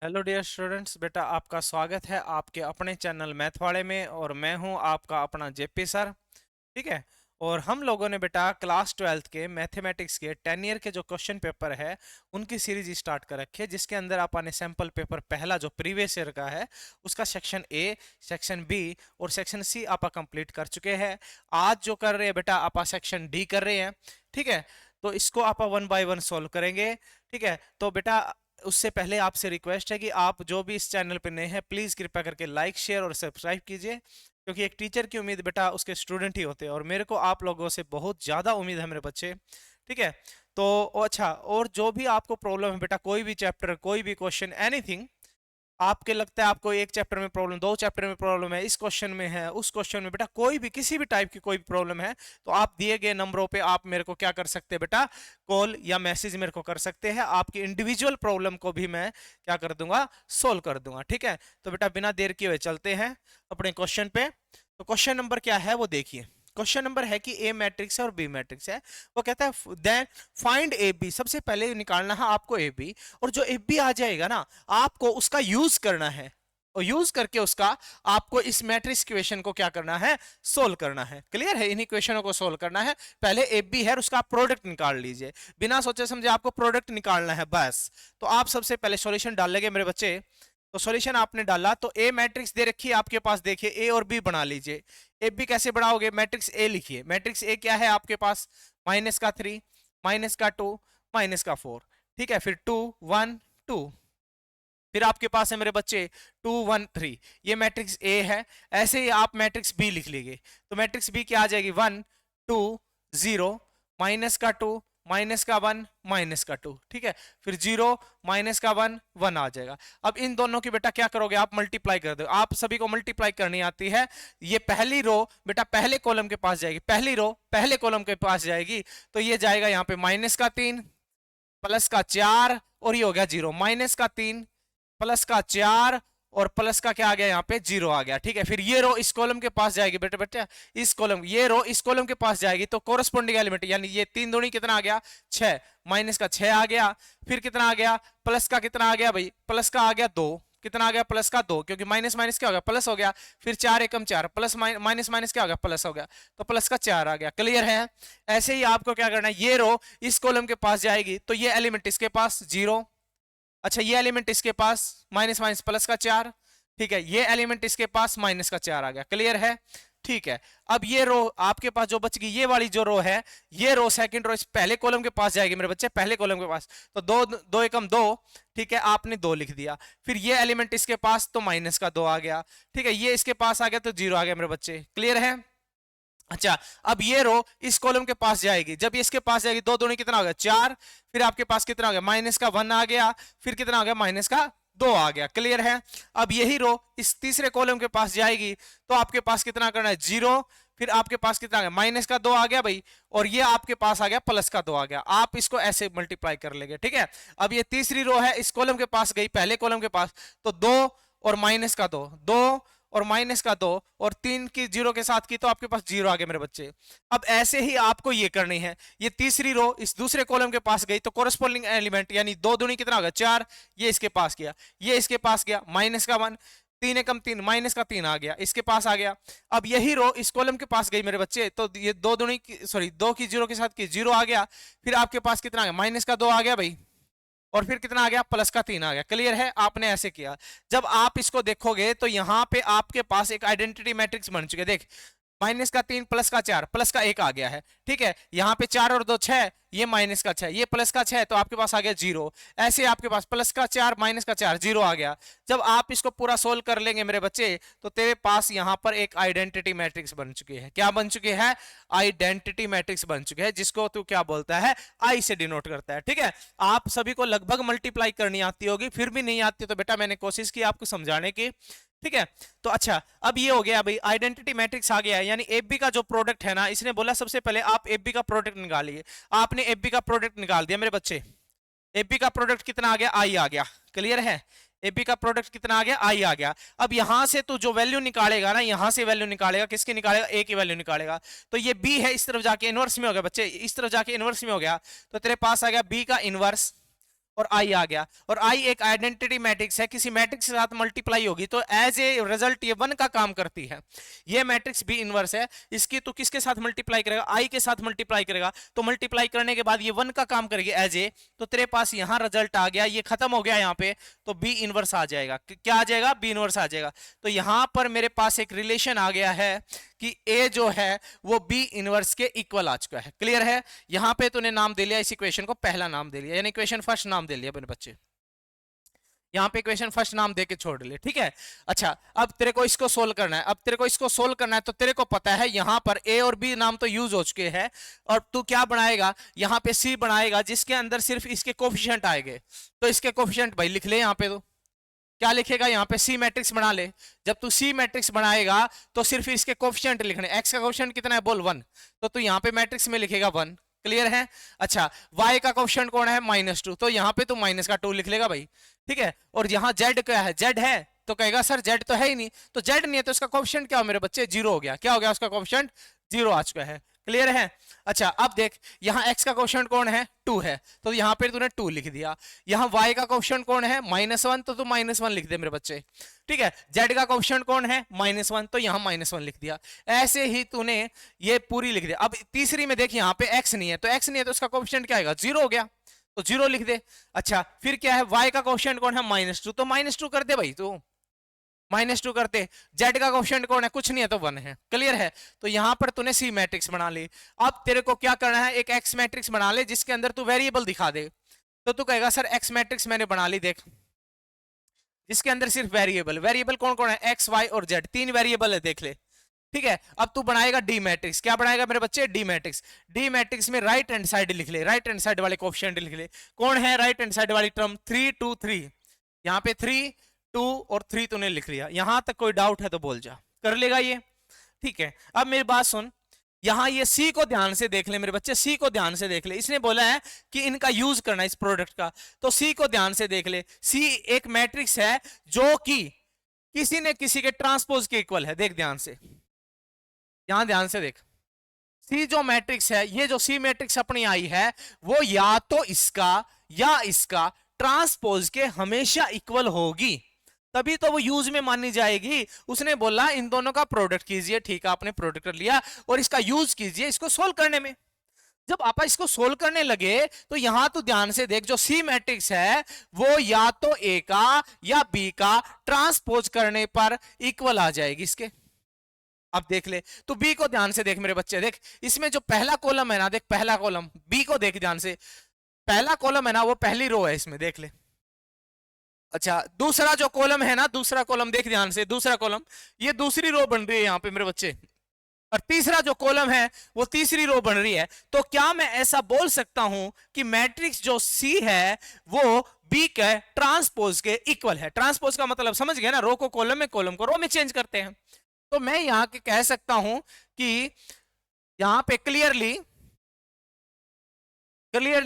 Hello dear students, बेटा आपका स्वागत है आपके अपने चैनल मैथ वाले में। और मैं हूं आपका अपना जेपी सर। ठीक है। और हम लोगों ने बेटा क्लास 12th के मैथमेटिक्स के 10 ईयर के जो क्वेश्चन पेपर है उनकी सीरीज स्टार्ट कर रखी है, जिसके अंदर आपने सैंपल पेपर पहला जो प्रीवियस ईयर का है उसका सेक्शन ए, सेक्शन बी और सेक्शन सी आप कंप्लीट कर चुके हैं। आज जो कर रहे हैं बेटा आप सेक्शन डी कर रहे हैं। ठीक है। तो इसको आप वन बाय वन सॉल्व करेंगे। ठीक है। तो बेटा उससे पहले आपसे रिक्वेस्ट है कि आप जो भी इस चैनल पर नए हैं प्लीज कृपया करके लाइक शेयर और सब्सक्राइब कीजिए, क्योंकि एक टीचर की उम्मीद बेटा उसके स्टूडेंट ही होते हैं और मेरे को आप लोगों से बहुत ज्यादा उम्मीद है मेरे बच्चे। ठीक है। तो अच्छा, और जो भी आपको प्रॉब्लम है बेटा, कोई भी चैप्टर, कोई भी क्वेश्चन, एनीथिंग आपके लगता है आपको एक चैप्टर में प्रॉब्लम, दो चैप्टर में प्रॉब्लम है, इस क्वेश्चन में है, उस क्वेश्चन में, बेटा कोई भी किसी भी टाइप की कोई भी प्रॉब्लम है तो आप दिए गए नंबरों पे आप मेरे को क्या कर सकते हैं बेटा, कॉल या मैसेज मेरे को कर सकते हैं। आपकी इंडिविजुअल प्रॉब्लम को भी मैं क्या कर दूंगा, सोल्व कर दूंगा। ठीक है। तो बेटा बिना देर किए हुए चलते हैं अपने क्वेश्चन पे। तो क्वेश्चन नंबर क्या है वो देखिए। क्वेश्चन नंबर है कि ए मैट्रिक्स है और बी मैट्रिक्स है। वो कहता है देन फाइंड ए बी, सबसे पहले निकालना है आपको ए बी, और जो ए बी आ जाएगा ना आपको उसका यूज करना है, और यूज करके उसका आपको इस मैट्रिक्स इक्वेशन को क्या करना है, सोल्व करना है। क्लियर है, इन इक्वेशनों को सोल्व करना है। पहले ए बी है उसका प्रोडक्ट निकाल लीजिए, बिना सोचे समझे आपको प्रोडक्ट निकालना है बस। तो आप सबसे पहले सॉल्यूशन डाल लेंगे मेरे बच्चे। तो सॉल्यूशन आपने डाला तो ए मैट्रिक्स दे रखी है आपके पास, देखिए ए और बी बना लीजिए। ए बी कैसे बनाओगे, मैट्रिक्स ए लिखिए। मैट्रिक्स ए क्या है आपके पास, -3, -2, -4। ठीक है। फिर 2 1 2, फिर आपके पास है मेरे बच्चे 2 1 3, ये मैट्रिक्स ए है। ऐसे ही आप मैट्रिक्स बी लिख लीजिए। तो मैट्रिक्स बी क्या आ जाएगी, 1 2 0, -2, -1, -2। ठीक है। फिर 0, -1, 1 आ जाएगा। अब इन दोनों की बेटा क्या करोगे, आप मल्टीप्लाई कर दो। आप सभी को मल्टीप्लाई करनी आती है। ये पहली रो बेटा पहले कॉलम के पास जाएगी, पहली रो पहले कॉलम के पास जाएगी, तो ये जाएगा यहाँ पे -3, +4, और ये हो गया 0। -3, +4, और प्लस का क्या आ गया यहाँ पे, 0 आ गया। ठीक है। फिर ये रो इस कॉलम के पास जाएगी बेटे बेटे, इस कॉलम, ये रो इस कॉलम के पास जाएगी, तो कोरस्पोंडिंग एलिमेंट यानी ये 3 दूनी कितना आ गया, 6, माइनस का 6 आ गया। फिर कितना आ गया, प्लस का कितना आ गया भाई, प्लस का आ गया 2, कितना आ गया, प्लस का 2, क्योंकि माइनस माइनस क्या हो गया, प्लस हो गया। फिर 4 एकम 4, प्लस माइनस माइनस क्या हो गया, प्लस हो गया, तो प्लस का 4 आ गया। क्लियर है। ऐसे ही आपको क्या करना है, ये रो इस कॉलम के पास जाएगी तो ये एलिमेंट इसके पास 0। अच्छा, ये एलिमेंट इसके पास माइनस माइनस प्लस का 4। ठीक है। ये एलिमेंट इसके पास माइनस का 4 आ गया। क्लियर है। ठीक है। अब ये रो आपके पास जो बच गई, ये वाली जो रो है, ये रो सेकंड रो इस पहले कॉलम के पास जाएगी मेरे बच्चे, पहले कॉलम के पास। तो 2 2 एकम 2। ठीक है, आपने 2 लिख दिया। फिर ये एलिमेंट इसके पास तो माइनस का 2 आ गया। ठीक है, ये इसके पास आ गया तो 0 आ गया मेरे बच्चे। क्लियर है। अच्छा, अब ये रो इस कॉलम के पास जाएगी, जब ये इसके पास जाएगी, 2 दूनी कितना हो गया, 4। फिर आपके पास कितना हो गया, -1 आ गया। फिर कितना हो गया, -2 आ गया। क्लियर है। अब यही रो इस तीसरे कॉलम के पास जाएगी तो आपके पास कितना करना है, 0। फिर आपके पास कितना आ गया, -2 आ गया भाई, और ये आपके पास आ गया +2 आ गया। आप इसको ऐसे मल्टीप्लाई कर लेंगे। ठीक है। अब ये तीसरी रो है इस कॉलम के पास गई, पहले कॉलम के पास, तो 2 और -2, 2 और -2, और 3 की 0 के साथ की तो आपके पास 0 आ गए मेरे बच्चे। अब ऐसे ही आपको ये करनी है, ये तीसरी रो इस दूसरे कॉलम के पास गई तो कोरस्पोंडिंग एलिमेंट यानी 2 दूनी कितना होगा, 4, ये इसके पास गया, ये इसके पास गया, -1, 3 एकम 3, -3 आ गया, इसके पास आ गया। अब यही रो इस कॉलम के पास गई मेरे बच्चे, तो ये 2 दूनी सॉरी 2 की 0 के साथ की 0 आ गया। फिर आपके पास कितना आ गया, -2 आ गया भाई, और फिर कितना आ गया, +3 आ गया। क्लियर है। आपने ऐसे किया। जब आप इसको देखोगे तो यहां पे आपके पास एक आइडेंटिटी मैट्रिक्स बन चुके, देख, -3, +4, +1 आ गया है। ठीक है। यहाँ पे 4 और 2 6, ये -6, ये +6, तो आपके पास आ गया 0। ऐसे आपके पास +4, -4, 0 आ गया। जब आप इसको पूरा सोल्व कर लेंगे मेरे बच्चे, तो तेरे पास यहाँ पर एक आइडेंटिटी मैट्रिक्स बन चुकी है। क्या बन चुकी है, आइडेंटिटी मैट्रिक्स बन चुकी है, जिसको तू क्या बोलता है, आई से डिनोट करता है। ठीक है। आप सभी को लगभग मल्टीप्लाई करनी आती होगी, फिर भी नहीं आती तो बेटा मैंने कोशिश की आपको समझाने की। ठीक है। तो अच्छा, अब ये हो गया भाई, आइडेंटिटी मैट्रिक्स आ गया है, यानी एफबी का जो प्रोडक्ट है ना, इसने बोला सबसे पहले आप एफबी का प्रोडक्ट निकालिए। आपने एफबी का प्रोडक्ट निकाल दिया मेरे बच्चे। एफबी का प्रोडक्ट कितना आ गया, आई आ गया। क्लियर है। एफबी का प्रोडक्ट कितना आ गया, आई आ गया। अब यहां से तू जो वैल्यू निकालेगा ना, यहां से वैल्यू निकालेगा, किसकी निकालेगा, ए की वैल्यू निकालेगा। तो ये बी है, इस तरफ जाके इनवर्स में हो गया बच्चे, इस तरफ जाके इनवर्स में हो गया, तो तेरे पास आ गया बी का इनवर्स, और आई आ गया, और आई एक आइडेंटिटी मैट्रिक्स है, किसी मैट्रिक्स के साथ मल्टीप्लाई होगी तो एज ए रिजल्ट ये 1 का काम करती है। ये मैट्रिक्स बी इनवर्स है, इसकी तो किसके साथ मल्टीप्लाई करेगा, आई के साथ मल्टीप्लाई करेगा, तो मल्टीप्लाई करने के बाद ये 1 का काम करेगी एज ए, तो तेरे पास यहां रिजल्ट आ गया, ये खत्म हो गया यहाँ पे, तो बी इनवर्स आ जाएगा। क्या आ जाएगा, बी इनवर्स आ जाएगा। तो यहां पर मेरे पास एक रिलेशन आ गया है कि ए जो है वो बी इनवर्स के इक्वल आ चुका है। क्लियर है? यहां पे तूने नाम दे लिया इस इक्वेशन को, पहला नाम दे लिया, यानी इक्वेशन फर्स्ट नाम दे लिया मेरे बच्चे, यहाँ पे इक्वेशन फर्स्ट नाम देके छोड़ ले। ठीक है, अच्छा अब तेरे को इसको सोल्व करना है, अब तेरे को इसको सोल्व करना है, तो तेरे को पता है यहाँ पर ए और बी नाम तो यूज हो चुके हैं, और तू क्या बनाएगा, यहाँ पे सी बनाएगा जिसके अंदर सिर्फ इसके कोफिशिएंट आएंगे। तो इसके कोफिशिएंट भाई लिख ले, यहाँ पे तो क्या लिखेगा, यहाँ पे सी मैट्रिक्स बना ले। जब तू सी मैट्रिक्स बनाएगा तो सिर्फ इसके कोफिशिएंट लिखने, एक्स का कोफिशिएंट कितना है बोल 1, तो तू यहाँ पे मैट्रिक्स में लिखेगा 1। क्लियर है? अच्छा y का कोफिशिएंट कौन है, -2, तो यहाँ पे तू माइनस का 2 लिख लेगा भाई। ठीक है, और यहाँ z क्या है, z है, तो कहेगा सर z तो है ही नहीं, तो z नहीं है तो उसका कोफिशिएंट क्या हो मेरे बच्चे, 0 हो गया। क्या हो गया, उसका कोफिशिएंट 0 आ चुका है। क्लियर है? अच्छा अब देख, यहाँ x का कोफिशिएंट कौन है, 2 है, तो यहाँ पे तूने 2 लिख दिया। यहाँ y का कोफिशिएंट कौन है, -1, तो तू -1 लिख दे मेरे बच्चे। ठीक है, z का कोफिशिएंट कौन है, -1, तो यहाँ -1 लिख दिया। ऐसे ही तूने ये पूरी लिख दिया। अब तीसरी में देख, यहाँ पे x नहीं है, तो x नहीं है तो उसका कोफिशिएंट क्या आएगा, 0 हो गया, तो 0 लिख दे। अच्छा फिर क्या है, y का कोफिशिएंट कौन है, -2, तो -2 कर दे भाई तू, -2 करते। z का कोफिशिएंट कौन है, कुछ नहीं है तो 1 है। क्लियर है? तो यहां पर तूने सी मैट्रिक्स बना ली। अब तेरे को क्या करना है, एक एक्स मैट्रिक्स बना ले जिसके अंदर तू वेरिएबल दिखा दे। तो तू कहेगा सर एक्स मैट्रिक्स मैंने बना ली, देख जिसके अंदर सिर्फ वेरिएबल, वेरिएबल कौन कौन है, एक्स वाई और जेड, 3 वेरिएबल है, देख ले। ठीक है, अब तू बनाएगा डी मैट्रिक्स। क्या बनाएगा मेरे बच्चे, डी मैट्रिक्स। डी मैट्रिक्स में राइट हैंड साइड लिख ले, राइट हैंड साइड वाले कोफिशिएंट लिख ले। कौन है राइट हैंड साइड वाली टर्म, 3 2 3, यहाँ पे 3 2 और 3 तूने लिख लिया। यहां तक कोई डाउट है तो बोल जा, कर लेगा ये। ठीक है, अब मेरी बात सुन, यहां ये सी को ध्यान से देख ले मेरे बच्चे, सी को ध्यान से देख ले। इसने बोला है कि इनका यूज करना इस प्रोडक्ट का, तो सी को ध्यान से देख ले। सी एक मैट्रिक्स है जो कि किसी ने किसी के ट्रांसपोज के इक्वल है। देख ध्यान से, यहां ध्यान से देख, सी जो मैट्रिक्स है, ये जो सी मैट्रिक्स अपनी आई है, वो या तो इसका या इसका ट्रांसपोज के हमेशा इक्वल होगी, तभी तो वो यूज में मानी जाएगी। उसने बोला इन दोनों का प्रोडक्ट कीजिए, ठीक है आपने प्रोडक्ट कर लिया, और इसका यूज कीजिए इसको सोल्व करने में। जब आप इसको सोल्व करने लगे तो यहां तो ध्यान से देख, जो सी मैट्रिक्स है वो या तो ए का या बी का ट्रांसपोज करने पर इक्वल आ जाएगी इसके। अब देख ले, तो बी को ध्यान से देख मेरे बच्चे, देख इसमें जो पहला कॉलम है ना, देख पहला कॉलम, बी को देख ध्यान से, पहला कॉलम है ना वो पहली रो है इसमें, देख ले। अच्छा दूसरा जो कॉलम है ना, दूसरा कॉलम देख ध्यान से, दूसरा कॉलम ये दूसरी रो बन रही है यहाँ पे मेरे बच्चे, और तीसरा जो कॉलम है वो तीसरी रो बन रही है। तो क्या मैं ऐसा बोल सकता हूं कि मैट्रिक्स जो सी है वो बी के ट्रांसपोज के इक्वल है? ट्रांसपोज का मतलब समझ गए ना, रो को कॉलम में, कॉलम को रो में चेंज करते हैं। तो मैं यहां के कह सकता हूं कि यहां पे क्लियरली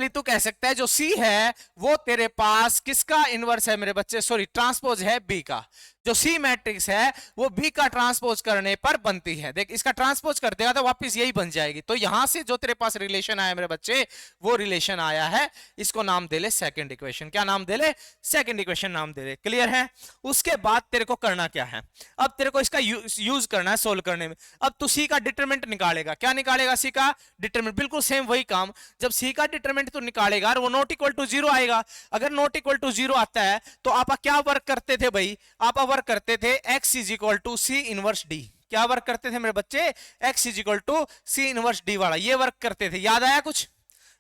तू कह सकता है जो सी है वो तेरे पास किसका इनवर्स है मेरे बच्चे, सॉरी ट्रांसपोज है बी का। जो सी मैट्रिक्स है वो बी का ट्रांसपोज करने पर बनती है। देख इसका ट्रांसपोज कर देगा तो वापस यही बन जाएगी। तो यहां से जो तेरे पास रिलेशन आया मेरे बच्चे, वो रिलेशन आया है, इसको नाम दे ले सेकंड इक्वेशन। क्या नाम दे ले, सेकंड इक्वेशन नाम दे ले। क्लियर है? उसके बाद तेरे को करना क्या है, अब तेरे को इसका यूज करना है सोल्व करने में। अब तू सी का डिटरमिनेंट निकालेगा। क्या निकालेगा, सी का डिटरमिनेंट, बिल्कुल सेम वही काम। जब सी का डिटरमिनेंट तू निकालेगा और वो नॉट इक्वल टू 0 आएगा, अगर नॉट इक्वल टू 0 आता है तो आप क्या वर्क करते थे भाई, आप वर्क करते थे x is equal to C inverse D. क्या वर्क करते थे मेरे बच्चे, x is equal to C inverse D वाला, ये वर्क करते थे। याद आया कुछ?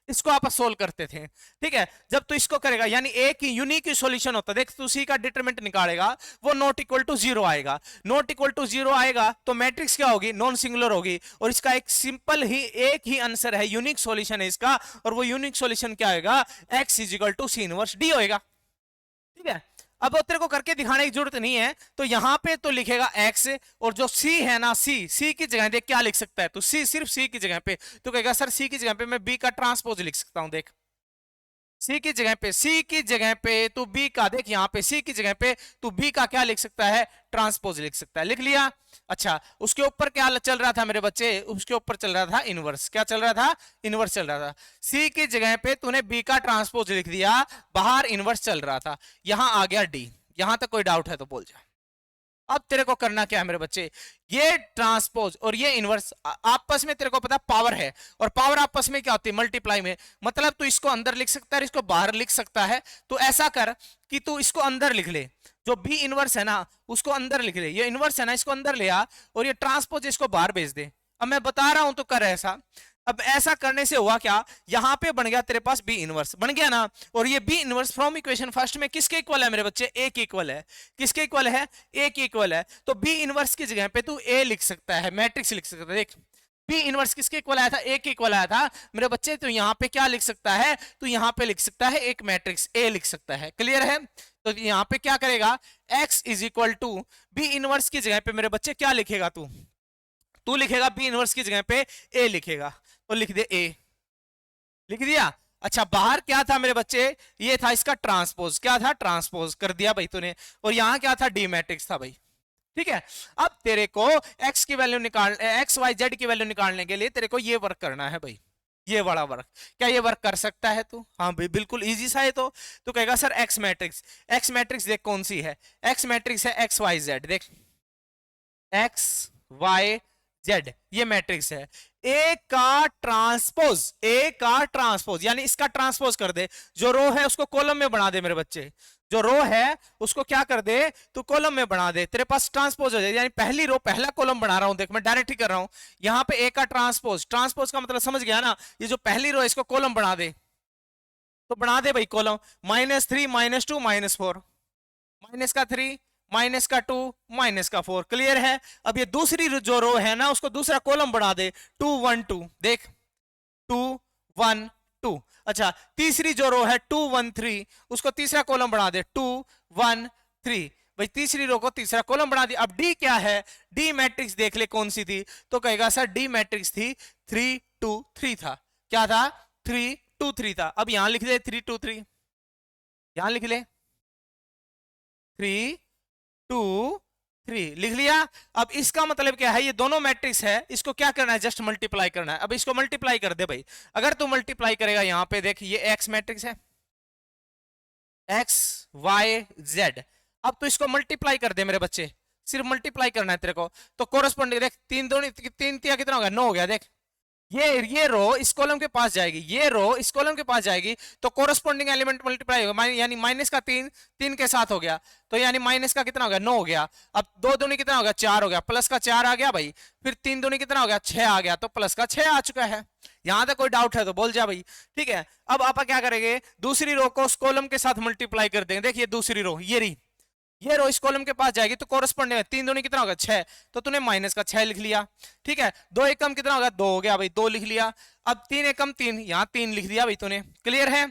इसको आप सोल्व करते थे। ठीक है, जब तू इसको करेगा यानी एक ही यूनिक सॉल्यूशन होता है। देख तू सी का डिटरमिनेंट निकालेगा, वो नॉट इक्वल टू 0 आएगा। नॉट इक्वल टू 0 आएगा तो मैट्रिक्स क्या होगी, नॉन सिंगुलर होगी, और इसका एक सिंपल ही एक ही आंसर है, यूनिक सॉल्यूशन है इसका, और वो यूनिक सॉल्यूशन क्या होगा, x is equal to C inverse D होएगा। ठीक है, अब तेरे को करके दिखाने की जरूरत नहीं है, तो यहां पे तो लिखेगा x, और जो c है ना, c की जगह देख क्या लिख सकता है, तो c सिर्फ c की जगह पे तो कहेगा सर c की जगह पे मैं b का ट्रांसपोज लिख सकता हूं। देख सी की जगह पे, सी की जगह पे तू बी का, देख यहाँ पे सी की जगह पे तू बी का क्या लिख सकता है, ट्रांसपोज लिख सकता है, लिख लिया। अच्छा उसके ऊपर क्या चल रहा था मेरे बच्चे, उसके ऊपर चल रहा था इनवर्स, क्या चल रहा था, इनवर्स चल रहा था। सी की जगह पे तूने बी का ट्रांसपोज लिख दिया, बाहर इनवर्स चल रहा था, यहां आ गया डी। यहां तक कोई डाउट है तो बोल जा। अब तेरे को करना क्या है मेरे बच्चे, ये ट्रांसपोज और ये इनवर्स आपस में तेरे को पता पावर है, और पावर आपस में क्या होती है, मल्टीप्लाई में। मतलब तू इसको अंदर लिख सकता है, इसको बाहर लिख सकता है। तो ऐसा कर कि तू इसको अंदर लिख ले, जो बी इनवर्स है ना उसको अंदर लिख ले, ये इनवर्स है ना इसको अंदर ले आ, और ये ट्रांसपोज इसको बाहर भेज दे। अब मैं बता रहा हूं तो कर ऐसा। अब ऐसा करने से हुआ क्या, यहां पे बन गया तेरे पास बी इनवर्स बन गया ना, और ये B inverse from equation first में किसके इक्वल है मेरे बच्चे, ए के इक्वल है। किसके इक्वल है, ए के इक्वल है। तो बी इनवर्स की जगह पे तू ए लिख सकता है, मैट्रिक्स लिख सकता है। देख बी इनवर्स किसके इक्वल आया था, ए के इक्वल आया था मेरे बच्चे। तो यहाँ पे क्या लिख सकता है, तो यहाँ पे लिख सकता है एक मैट्रिक्स ए लिख सकता है। क्लियर है। तो यहाँ पे क्या करेगा, x is equal to B inverse की जगह पे मेरे बच्चे क्या लिखेगा, तू लिखेगा बी इनवर्स की जगह पे ए लिखेगा, तो लिख दे ए, लिख दिया। अच्छा बाहर क्या था मेरे बच्चे, ये था इसका ट्रांसपोज, क्या था, ट्रांसपोज कर दिया भाई तूने। और यहां क्या था, डी मैट्रिक्स था भाई। ठीक है। अब तेरे को x की वैल्यू निकाल, एक्स वाई जेड की वैल्यू निकालने के लिए तेरे को ये वर्क करना है भाई, ये बड़ा वर्क। क्या ये वर्क कर सकता है तू, हाँ भाई बिल्कुल इजी सा है। तो कहेगा sir x matrix, x matrix देख कौन सी है, एक्स मैट्रिक्स है एक्स वाई जेड। देख एक्स वाई जेड ये मैट्रिक्स है। ए का ट्रांसपोज, ए का ट्रांसपोज यानी इसका ट्रांसपोज कर दे, जो रो है उसको कॉलम में बना दे मेरे बच्चे, जो रो है उसको क्या कर दे, तो कॉलम में बना दे, तेरे पास ट्रांसपोज हो जाए। यानी पहली रो पहला कॉलम बना रहा हूं, देख मैं डायरेक्ट ही कर रहा हूं। यहां पे ए का ट्रांसपोज, ट्रांसपोज का मतलब समझ गया ना, ये जो पहली रो है इसको कॉलम बना दे, तो बना दे भाई कॉलम। -3 -2 -4, माइनस का 3 माइनस का 2 माइनस का 4। क्लियर है। अब ये दूसरी जो रो है ना उसको दूसरा कॉलम बना दे, 2 1 2, देख 2 1 2। अच्छा तीसरी जो रो है 2 1 3, उसको तीसरा कॉलम बना दे, 2 1 3। भाई तीसरी रो को तीसरा कॉलम बना दिया। अब डी क्या है, डी मैट्रिक्स देख ले कौन सी थी, तो कहेगा सर डी मैट्रिक्स थी 3 2 3 था। क्या था, 3 2 3 था। अब यहां लिख दे 3 2 3, यहां लिख ले 3 2 3, लिख लिया। अब इसका मतलब क्या है, ये दोनों मैट्रिक्स है, इसको क्या करना है, जस्ट मल्टीप्लाई करना है। अब इसको मल्टीप्लाई कर दे भाई। अगर तू मल्टीप्लाई करेगा यहां पे देख, ये एक्स मैट्रिक्स है, एक्स वाई जेड। अब तो इसको मल्टीप्लाई कर दे मेरे बच्चे, सिर्फ मल्टीप्लाई करना है तेरे को। तो कोरस्पॉन्डिंग देख, तीन दो तीन तिया कितना होगा, 9 हो गया। देख ये रो इस कॉलम के पास जाएगी, ये रो इस कॉलम के पास जाएगी, तो कोरस्पॉन्डिंग एलिमेंट मल्टीप्लाई होगा, यानी माइनस का 3 3 के साथ हो गया, तो यानी माइनस का कितना हो गया, 9 हो गया। अब 2 दूनी कितना हो गया, 4 हो गया, प्लस का 4 आ गया भाई, फिर 3 दूनी कितना हो गया, 6 आ गया, तो प्लस का 6 आ चुका है। यहां तक कोई डाउट है तो बोल जा भाई। ठीक है। अब आप क्या करेंगे, दूसरी रो को उस कॉलम के साथ मल्टीप्लाई कर देंगे। देखिए दूसरी रो ये रही, ये रो इस कॉलम के पास जाएगी, तो कोरस्पॉन्डिंग है 3 दूनी कितना होगा, 6, तो तूने माइनस का 6 लिख लिया। ठीक है। 2 एकम कितना होगा, 2 हो गया भाई, 2 लिख लिया। अब 3 एकम 3, यहां 3 लिख दिया भाई तूने। क्लियर है।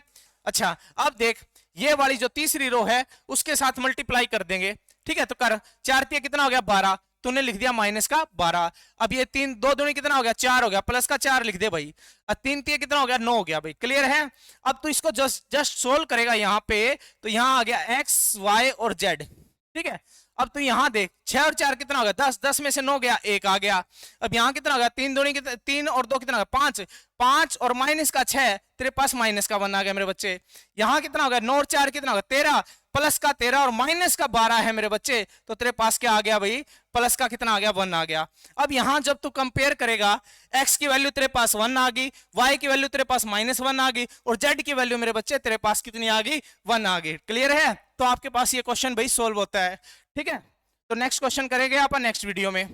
अच्छा अब देख ये वाली जो तीसरी रो है उसके साथ मल्टीप्लाई कर देंगे। ठीक है। तो कर 4 तिया कितना हो गया, 12, तूने लिख दिया माइनस का 12। अब ये 3 2 दूनी कितना हो गया, 4 हो गया, प्लस का 4 लिख दे भाई। अब 3 तिया कितना हो गया, 9 हो गया भाई। क्लियर है। अब तू इसको जस्ट सोल्व करेगा यहां पे, तो यहां आ गया एक्स वाई और जेड। ठीक है। अब तो यहां देख 6 और 4 कितना होगा, 10, 10 में से 9 गया, 1 आ गया। अब यहां कितना होगा, 3 दूनी कितना, 3 और 2 कितना होगा, 5, 5 और माइनस का 6, तेरे पास माइनस का 1 आ गया मेरे बच्चे। यहां कितना होगा, 9 और 4 कितना होगा, 13, प्लस का 13 और माइनस का 12 है मेरे बच्चे, तो तेरे पास क्या आ गया भाई, प्लस का कितना आ गया, 1 आ गया। अब यहां जब तू कंपेयर करेगा, x की वैल्यू तेरे पास 1 आ गई, y की वैल्यू तेरे पास -1 आ गई, और z की वैल्यू मेरे बच्चे तेरे पास कितनी आ गई, 1 आ गई। क्लियर है। तो आपके पास ये क्वेश्चन भाई सोल्व होता है। ठीक है। तो नेक्स्ट क्वेश्चन करेंगे अपन नेक्स्ट वीडियो में।